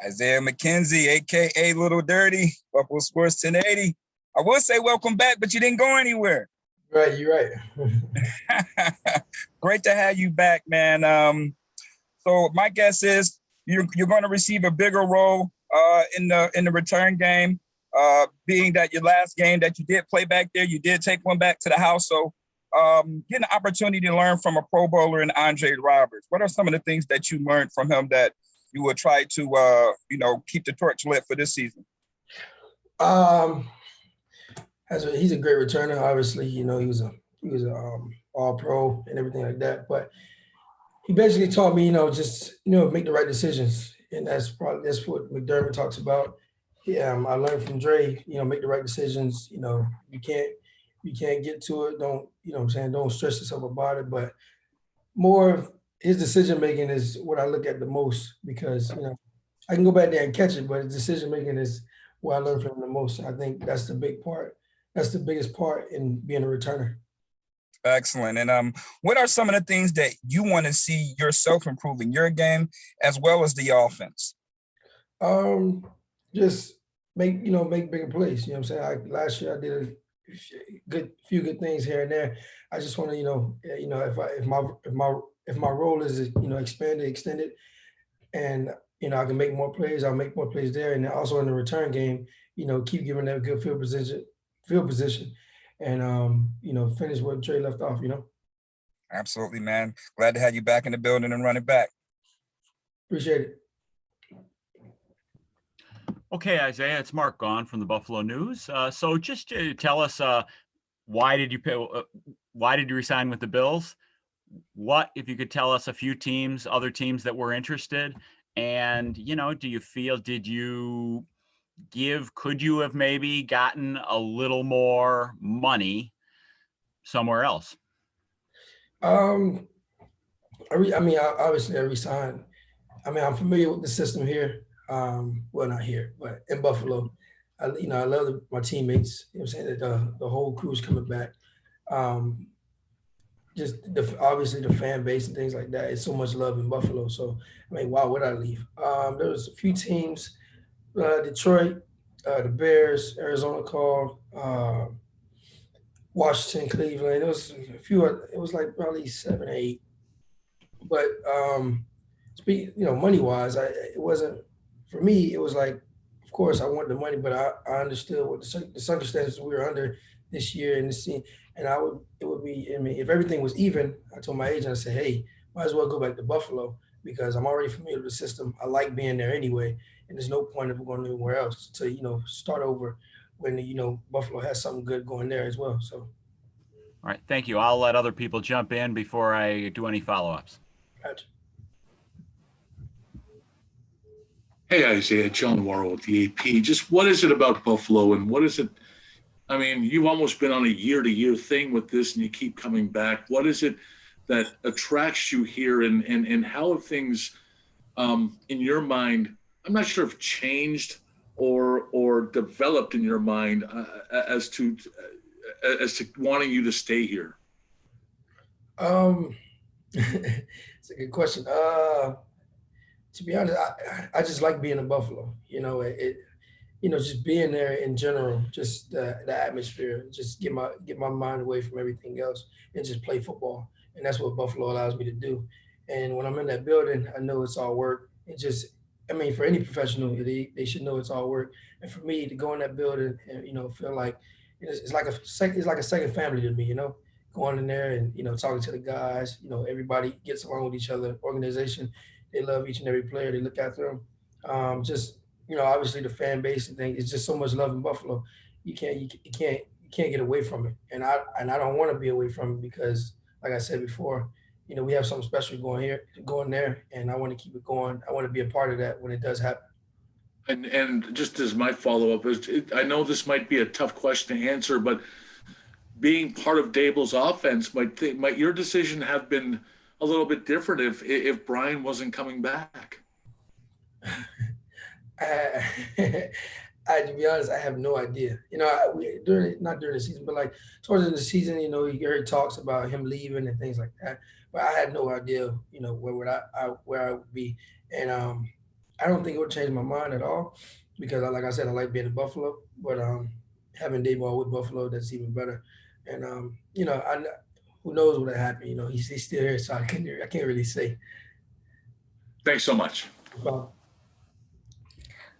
Isaiah McKenzie, a.k.a. Little Dirty, Buffalo Sports 1080. I would say welcome back, but you didn't go anywhere. Right, you're right. Great to have you back, man. So my guess is you're going to receive a bigger role in the return game, being that your last game that you did play back there, you did take one back to the house. So getting an opportunity to learn from a Pro Bowler and Andre Roberts. What are some of the things that you learned from him that you will try to keep the torch lit for this season? He's a great returner. Obviously, he was a all pro and everything like that. But he basically taught me, just make the right decisions, and that's what McDermott talks about. Yeah, I learned from Dre. Make the right decisions. You can't get to it. Don't what I'm saying? Don't stress yourself about it. But more of his decision making is what I look at the most because I can go back there and catch it, but his decision making is what I learned from him the most. I think that's the big part. That's the biggest part in being a returner. Excellent. And what are some of the things that you want to see yourself improve in your game as well as the offense? Just make bigger plays. You know what I'm saying? Last year I did a few good things here and there. I just want to, if my role is expanded, extended, and I can make more plays, I'll make more plays there, and also in the return game, keep giving that good field position, and finish what Trey left off. Absolutely, man. Glad to have you back in the building and running back. Appreciate it. Okay, Isaiah, it's Mark Gahn from the Buffalo News. So just to tell us, why did you resign with the Bills? What, if you could tell us a few other teams that were interested, and do you feel could you have maybe gotten a little more money somewhere else? Obviously I resigned. I'm familiar with the system here. Well, not here, but in Buffalo. I love my teammates. You know what I'm saying? That the whole crew's coming back. Just obviously the fan base and things like that. It's so much love in Buffalo. So why would I leave? There was a few teams, Detroit, the Bears, Arizona called, Washington, Cleveland. It was a few. It was like probably 7 or 8. But money wise, it wasn't for me. It was like, of course, I want the money, but I understood what the circumstances we were under this year and this scene. And it would be, if everything was even, I told my agent, I said, hey, might as well go back to Buffalo because I'm already familiar with the system. I like being there anyway, and there's no point of going anywhere else to start over when Buffalo has something good going there as well. So, all right, thank you. I'll let other people jump in before I do any follow-ups. Gotcha. Hey, Isaiah, John Warren with the AP. Just what is it about Buffalo, and what is it? You've almost been on a year-to-year thing with this, and you keep coming back. What is it that attracts you here, and how have things, in your mind, I'm not sure if changed or developed in your mind as to wanting you to stay here? It's a good question. To be honest, I just like being in Buffalo. Just being there in general, just the atmosphere, just get my mind away from everything else and just play football. And that's what Buffalo allows me to do. And when I'm in that building, I know it's all work. For any professional, they should know it's all work. And for me to go in that building and feel like it's like a second family to me. Going in there and talking to the guys. Everybody gets along with each other. Organization, they love each and every player. They look after them. Obviously the fan base and things. It's just so much love in Buffalo. You can't get away from it. And I don't want to be away from it because, like I said before, we have something special going there, and I want to keep it going. I want to be a part of that when it does happen. And just as my follow-up I know this might be a tough question to answer, but being part of Dable's offense, might your decision have been a little bit different if Brian wasn't coming back? To be honest, I have no idea. Not during the season, but like towards the end of the season, you heard talks about him leaving and things like that. But I had no idea, where I would be. And I don't think it would change my mind at all because, like I said, I like being in Buffalo. But having Dayball with Buffalo, that's even better. And who knows what happened? He's still here, so I can't really say. Thanks so much.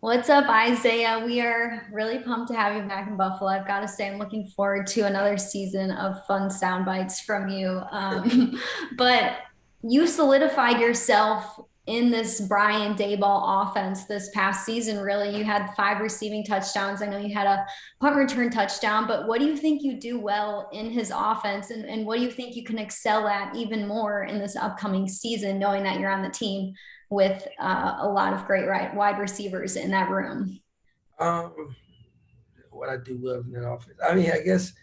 What's up, Isaiah? We are really pumped to have you back in Buffalo. I've got to say, I'm looking forward to another season of fun sound bites from you. But you solidified yourself in this Brian Dayball offense this past season. Really, you had 5 receiving touchdowns. I know you had a punt return touchdown, but what do you think you do well in his offense, and what do you think you can excel at even more in this upcoming season, knowing that you're on the team with a lot of great wide receivers in that room? What I do well in that offense, I mean, I guess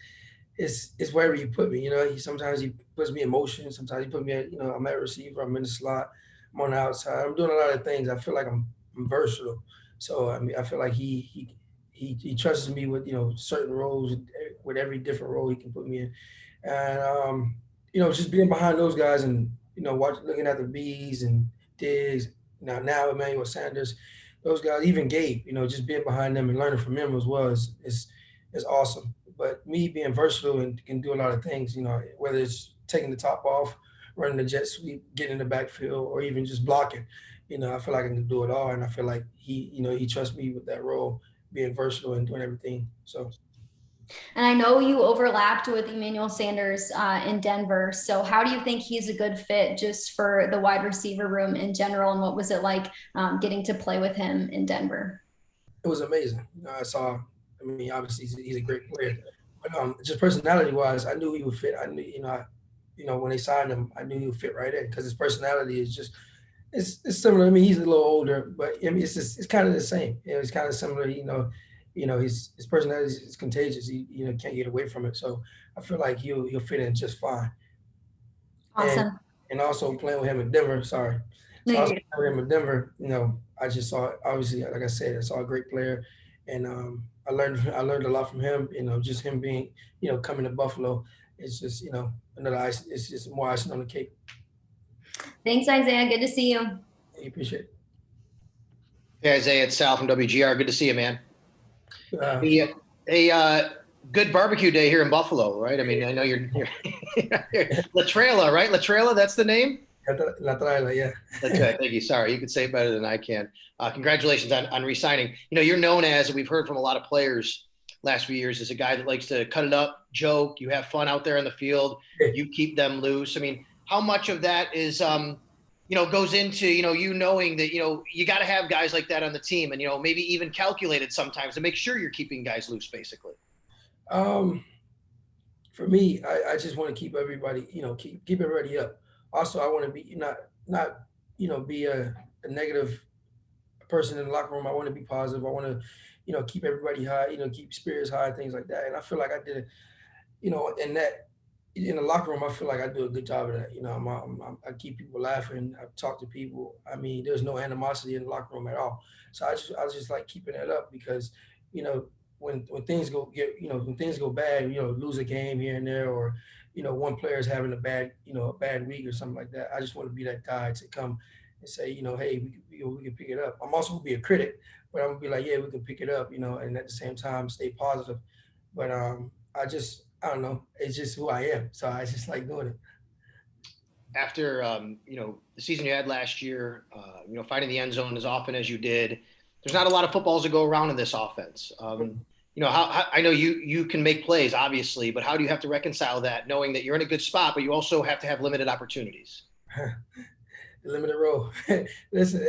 it's wherever you put me. Sometimes he puts me in motion. Sometimes he put me at, I'm at receiver. I'm in the slot. I'm on the outside. I'm doing a lot of things. I feel like I'm versatile. So I mean, I feel like he trusts me with certain roles, with every different role he can put me in, and just being behind those guys and looking at the B's and Diggs, now Emmanuel Sanders, those guys, even Gabe, just being behind them and learning from him as well is awesome. But me being versatile and can do a lot of things, whether it's taking the top off, running the jet sweep, getting in the backfield, or even just blocking, I feel like I can do it all. And I feel like he trusts me with that role, being versatile and doing everything. So. And I know you overlapped with Emmanuel Sanders in Denver. So how do you think he's a good fit just for the wide receiver room in general? And what was it like getting to play with him in Denver? It was amazing. Obviously he's a great player, but just personality wise, I knew he would fit. I knew, when they signed him, I knew he would fit right in because his personality is just, it's similar. I mean, he's a little older, but I mean, it's kind of the same. It's kind of similar, his personality is contagious. He can't get away from it. So I feel like he'll fit in just fine. Awesome. And also playing with him in Denver. Sorry. So also playing with him in Denver. I just saw, obviously, like I said, I saw a great player, and I learned a lot from him. Just him being coming to Buffalo. It's just another ice. It's just more icing on the cake. Thanks, Isaiah. Good to see you. I appreciate it. Hey, Isaiah, it's Sal from WGR. Good to see you, man. Good barbecue day here in Buffalo, right? I mean, I know you're La Trela, right? La Trela, that's the name? La Trela, yeah. That's right. Thank you. Sorry, you could say it better than I can. Congratulations on re-signing. You're known as, we've heard from a lot of players last few years, as a guy that likes to cut it up, joke, you have fun out there in the field, you keep them loose. I mean, how much of that is goes into, you knowing that, you got to have guys like that on the team and, maybe even calculated sometimes to make sure you're keeping guys loose, basically? For me, I just want to keep everybody, keep everybody up. Also, I want to be not be a negative person in the locker room. I want to be positive. I want to, keep everybody high, keep spirits high, things like that. And I feel like I did it, in the locker room, I feel like I do a good job of that. I keep people laughing. I talk to people. I mean, there's no animosity in the locker room at all. So I just like keeping that up because, when things go bad, lose a game here and there, or, one player is having a bad week or something like that. I just want to be that guy to come and say, hey, we can pick it up. I'm also gonna be a critic, but I'm gonna be like, yeah, we can pick it up, and at the same time stay positive. But I don't know. It's just who I am. So I just like doing it. After, the season you had last year, finding the end zone as often as you did, there's not a lot of footballs to go around in this offense. How I know you can make plays, obviously, but how do you have to reconcile that, knowing that you're in a good spot, but you also have to have limited opportunities? Limited role. Listen,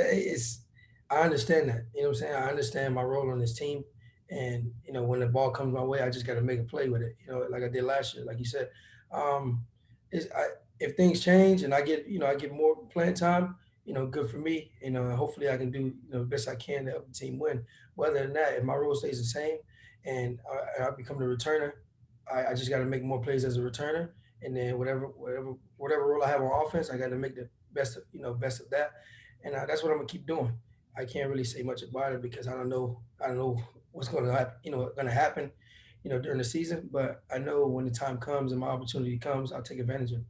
I understand that. You know what I'm saying? I understand my role on this team. And, when the ball comes my way, I just got to make a play with it, like I did last year, like you said. If things change and I get more playing time, good for me. Hopefully I can do the best I can to help the team win. Other than that, if my role stays the same and I become the returner, I just got to make more plays as a returner. And then whatever role I have on offense, I got to make the best of that. And that's what I'm gonna keep doing. I can't really say much about it because I don't know what's going to happen, during the season. But I know when the time comes and my opportunity comes, I'll take advantage of it.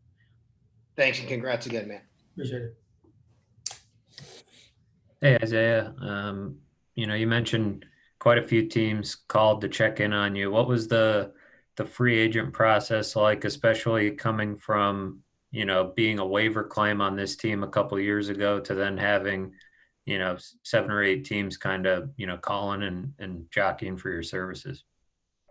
Thanks and congrats again, man. Appreciate it. Hey, Isaiah. You mentioned quite a few teams called to check in on you. What was the free agent process like, especially coming from, being a waiver claim on this team a couple years ago to then having, 7 or 8 teams kind of, calling and jockeying for your services?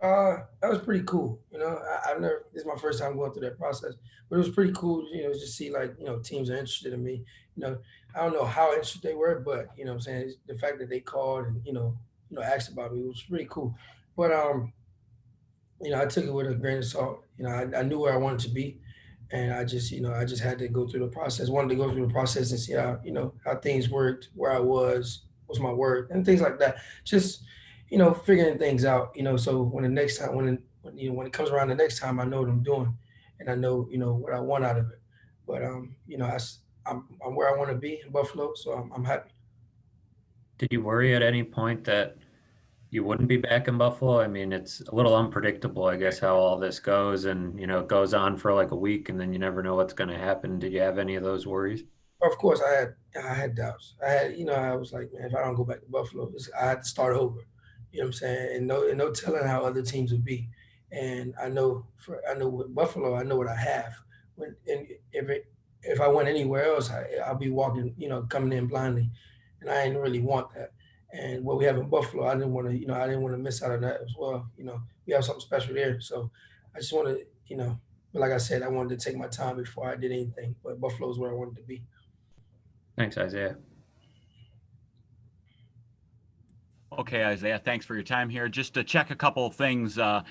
That was pretty cool. I've never. This is my first time going through that process, but it was pretty cool. Just see like teams are interested in me. You know, I don't know how interested they were, but what I'm saying the fact that they called and asked about me was pretty cool. But I took it with a grain of salt. I knew where I wanted to be, and I just had to go through the process. Wanted to go through the process and see how how things worked, where I was my work, and things like that. Just figuring things out. So when the next time when it comes around the next time, I know what I'm doing, and I know what I want out of it. But I'm where I want to be in Buffalo, so I'm happy. Did you worry at any point that you wouldn't be back in Buffalo? I mean, it's a little unpredictable, I guess, how all this goes, and it goes on for like a week, and then you never know what's going to happen. Did you have any of those worries? Of course, I had doubts. I was like, man, if I don't go back to Buffalo, I had to start over. You know what I'm saying? And no telling how other teams would be. And I know with Buffalo, I know what I have. And if I went anywhere else, I'll be walking, coming in blindly, and I didn't really want that. And what we have in Buffalo, I didn't want to miss out on that as well. We have something special there. So I just wanted, but like I said, I wanted to take my time before I did anything. But Buffalo is where I wanted to be. Thanks, Isaiah. Okay, Isaiah, thanks for your time here. Just to check a couple of things. I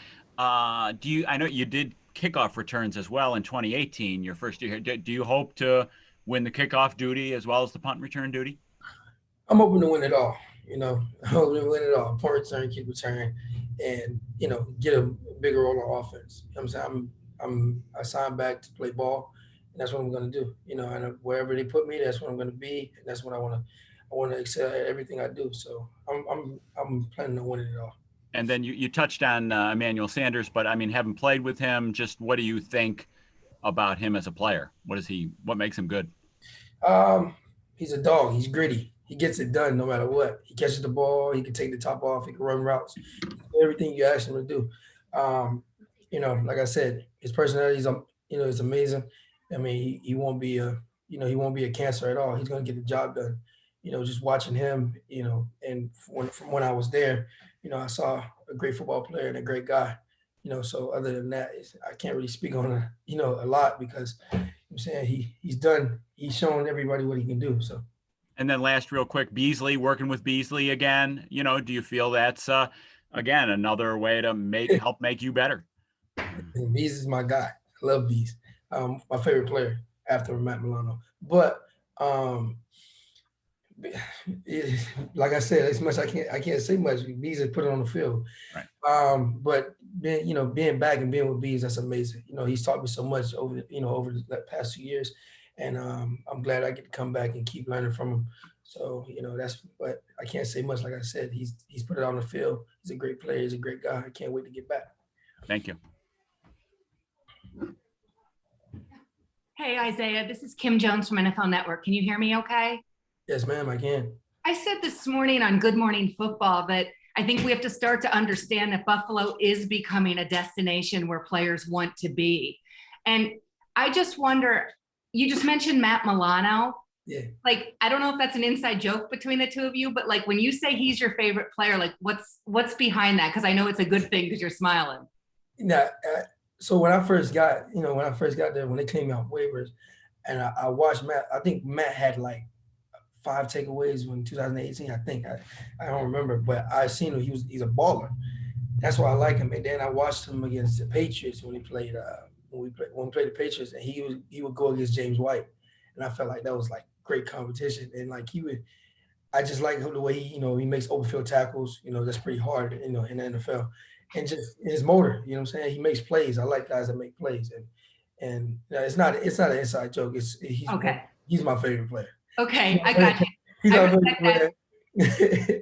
know you did kickoff returns as well in 2018, your first year here. Do you hope to win the kickoff duty as well as the punt return duty? I'm hoping to win it all. I'm hoping to win it all. Punt return, kick return, and get a bigger role on offense. I'm saying I signed back to play ball, and that's what I'm going to do. And wherever they put me, that's what I'm going to be, and that's what I want to. I want to excel at everything I do. So I'm planning on winning it all. And then you touched on Emmanuel Sanders, but I mean, having played with him, just what do you think about him as a player? What makes him good? He's a dog. He's gritty. He gets it done no matter what. He catches the ball. He can take the top off. He can run routes. Everything you ask him to do. Like I said, his personality is amazing. I mean, he won't be he won't be a cancer at all. He's gonna get the job done. Just watching him, and from when I was there, I saw a great football player and a great guy. So other than that, I can't really speak on a lot because I'm saying he's shown everybody what he can do. So. And then last real quick, Beasley, working with Beasley again, do you feel that's again another way to help make you better? And Bees is my guy. I love Bees. My favorite player after Matt Milano. But like I said, as much I can't say much. Bees has put it on the field. Right. But being back and being with Bees, that's amazing. He's taught me so much over the past 2 years, and I'm glad I get to come back and keep learning from him. So but I can't say much. Like I said, he's put it on the field. He's a great player. He's a great guy. I can't wait to get back. Thank you. Hey, Isaiah, this is Kim Jones from NFL Network. Can you hear me okay? Yes, ma'am, I can. I said this morning on Good Morning Football that I think we have to start to understand that Buffalo is becoming a destination where players want to be. And I just wonder, you just mentioned Matt Milano. Yeah. Like, I don't know if that's an inside joke between the two of you, but like when you say he's your favorite player, like what's behind that? Because I know it's a good thing because you're smiling. Yeah. So when I first got there, when they came out waivers, and I watched Matt, I think Matt had like 5 takeaways in 2018. I think I don't remember, but I seen him. He's a baller. That's why I like him. And then I watched him against the Patriots when he played when we played the Patriots, and he would go against James White, and I felt like that was like great competition. And like I just like the way he makes open field tackles. That's pretty hard in the NFL. And just his motor, what I'm saying? He makes plays. I like guys that make plays, and it's not an inside joke. He's my favorite player. Okay, I got you.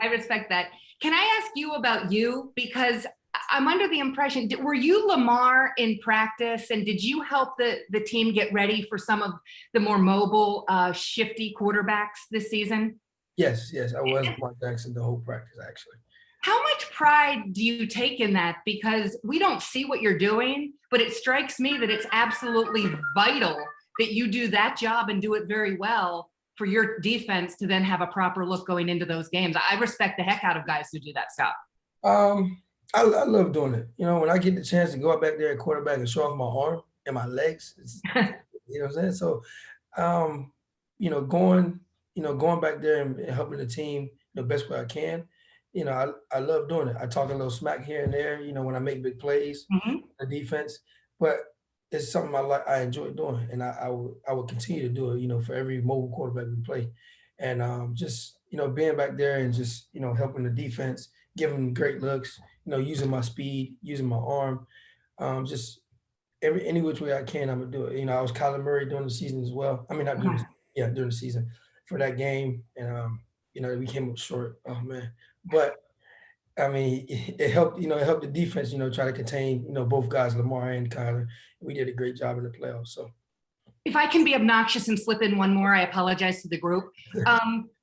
I respect that. Can I ask you about you? Because I'm under the impression, were you Lamar in practice, and did you help the team get ready for some of the more mobile, shifty quarterbacks this season? Yes, I was Mark Jackson the whole practice, actually. How much pride do you take in that? Because we don't see what you're doing, but it strikes me that it's absolutely vital that you do that job and do it very well for your defense to then have a proper look going into those games. I respect the heck out of guys who do that stuff. I love doing it. You know, when I get the chance to go up back there at quarterback and show off my arm and my legs, you know what I'm saying? So, going back there and helping the team the best way I can, I love doing it. I talk a little smack here and there, when I make big plays, the defense, but it's something I enjoy doing, and I will continue to do it, for every mobile quarterback we play, and just being back there and just helping the defense, giving them great looks, using my speed, using my arm, just any which way I can, I'm gonna do it. I was Kyler Murray during the season as well. I mean, not during, during the season for that game, and we came up short. Oh man, but I mean, it helped. It helped the defense. Try to contain both guys, Lamar and Kyler. We did a great job in the playoffs. So. If I can be obnoxious and slip in one more, I apologize to the group.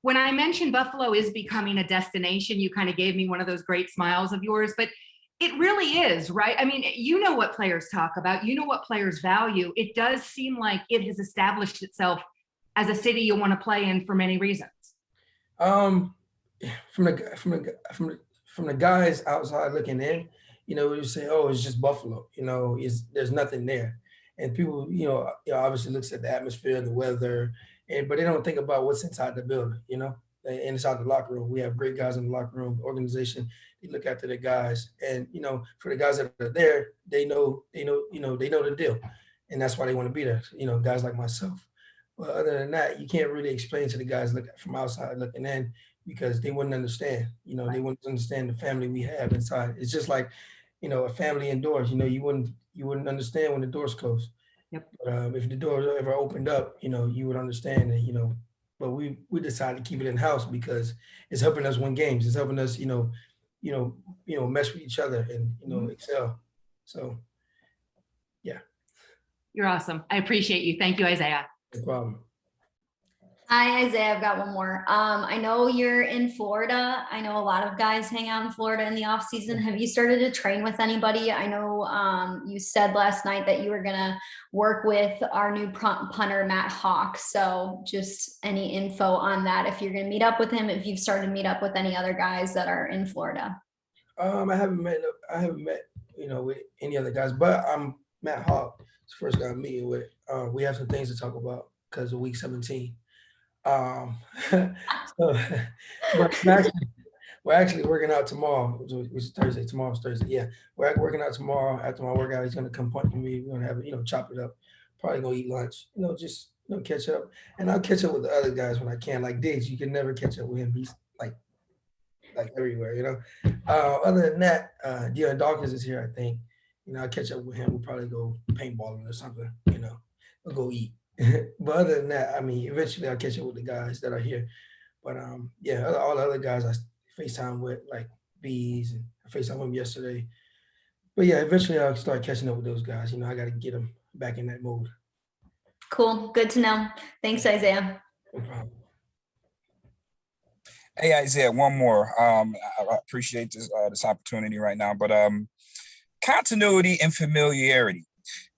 When I mentioned Buffalo is becoming a destination, you kind of gave me one of those great smiles of yours, but it really is, right? I mean, what players talk about, what players value. It does seem like it has established itself as a city you want to play in for many reasons. From the guys outside looking in, we say, oh, it's just Buffalo. There's nothing there. And people, obviously looks at the atmosphere, the weather, but they don't think about what's inside the building, and inside the locker room. We have great guys in the locker room, organization. They look after the guys, and for the guys that are there, they know the deal, and that's why they want to be there. Guys like myself. But other than that, you can't really explain to the guys from outside looking in because they wouldn't understand. They wouldn't understand the family we have inside. It's just like, a family indoors. You wouldn't understand when the door's closed. Yep. But if the door ever opened up, you would understand that, but we decided to keep it in house because it's helping us win games. It's helping us, mesh with each other and, excel. So, yeah. You're awesome. I appreciate you. Thank you, Isaiah. No problem. Hi, Isaiah. I've got one more. I know you're in Florida. I know a lot of guys hang out in Florida in the off season. Have you started to train with anybody? I know you said last night that you were going to work with our new punter, Matt Hawk. So just any info on that, if you're going to meet up with him, if you've started to meet up with any other guys that are in Florida. I haven't met, with any other guys, but I'm Matt Hawk. It's the first guy I'm meeting with. We have some things to talk about because of week 17. But we're actually working out tomorrow, which is Thursday. Tomorrow's Thursday. Yeah, we're working out tomorrow. After my workout, he's gonna come punch me. We're gonna have chop it up. Probably gonna eat lunch. Just catch up, and I'll catch up with the other guys when I can. Like Diggs, you can never catch up with him. He's like everywhere. Other than that, Deion Dawkins is here. I think I'll catch up with him. We'll probably go paintballing or something. We'll go eat. But other than that, I mean, eventually I'll catch up with the guys that are here. But all the other guys I FaceTime with, like Bees, and I FaceTime with him yesterday. But yeah, eventually I'll start catching up with those guys. I got to get them back in that mode. Cool. Good to know. Thanks, Isaiah. No problem. Hey, Isaiah, one more. I appreciate this opportunity right now, but continuity and familiarity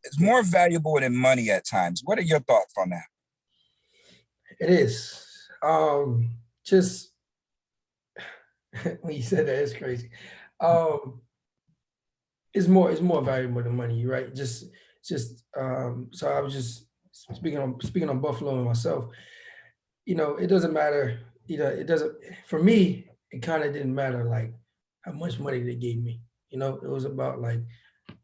is more valuable than money at times. What are your thoughts on that? It is. Just when you said that, it's crazy. It's more valuable than money, right? Just so I was just speaking on Buffalo and myself. It doesn't matter. It doesn't, for me, it kind of didn't matter like how much money they gave me. It was about like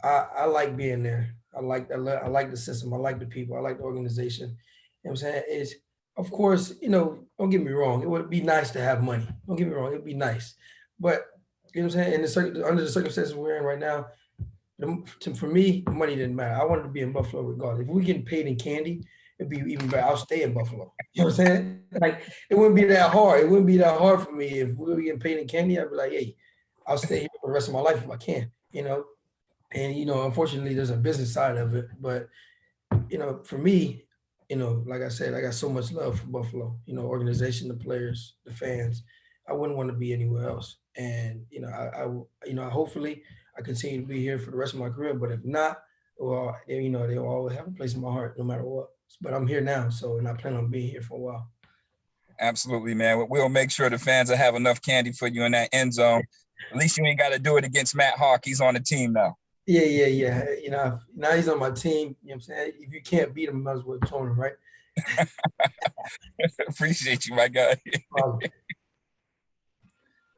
I like being there. I like the system. I like the people. I like the organization. You know what I'm saying? It's, of course, don't get me wrong. It would be nice to have money. Don't get me wrong. It'd be nice. But, you know what I'm saying? Under the circumstances we're in right now, for me, money didn't matter. I wanted to be in Buffalo regardless. If we getting paid in candy, it'd be even better. I'll stay in Buffalo. You know what I'm saying? Like, it wouldn't be that hard. It wouldn't be that hard for me. If we were getting paid in candy, I'd be like, hey, I'll stay here for the rest of my life if I can, And, unfortunately, there's a business side of it. But, for me, you know, like I said, I got so much love for Buffalo, you know, organization, the players, the fans. I wouldn't want to be anywhere else. And, you know, hopefully I continue to be here for the rest of my career, but if not, well, you know, they'll always have a place in my heart no matter what. But I'm here now, so, and I plan on being here for a while. Absolutely, man. We'll make sure the fans will have enough candy for you in that end zone. At least you ain't got to do it against Matt Hawk. He's on the team now. Yeah. You know, now he's on my team. You know what I'm saying? If you can't beat him, you might as well join him, right? Appreciate you, my guy. Um,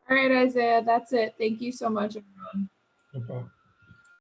All right, Isaiah, that's it. Thank you so much, everyone. no problem.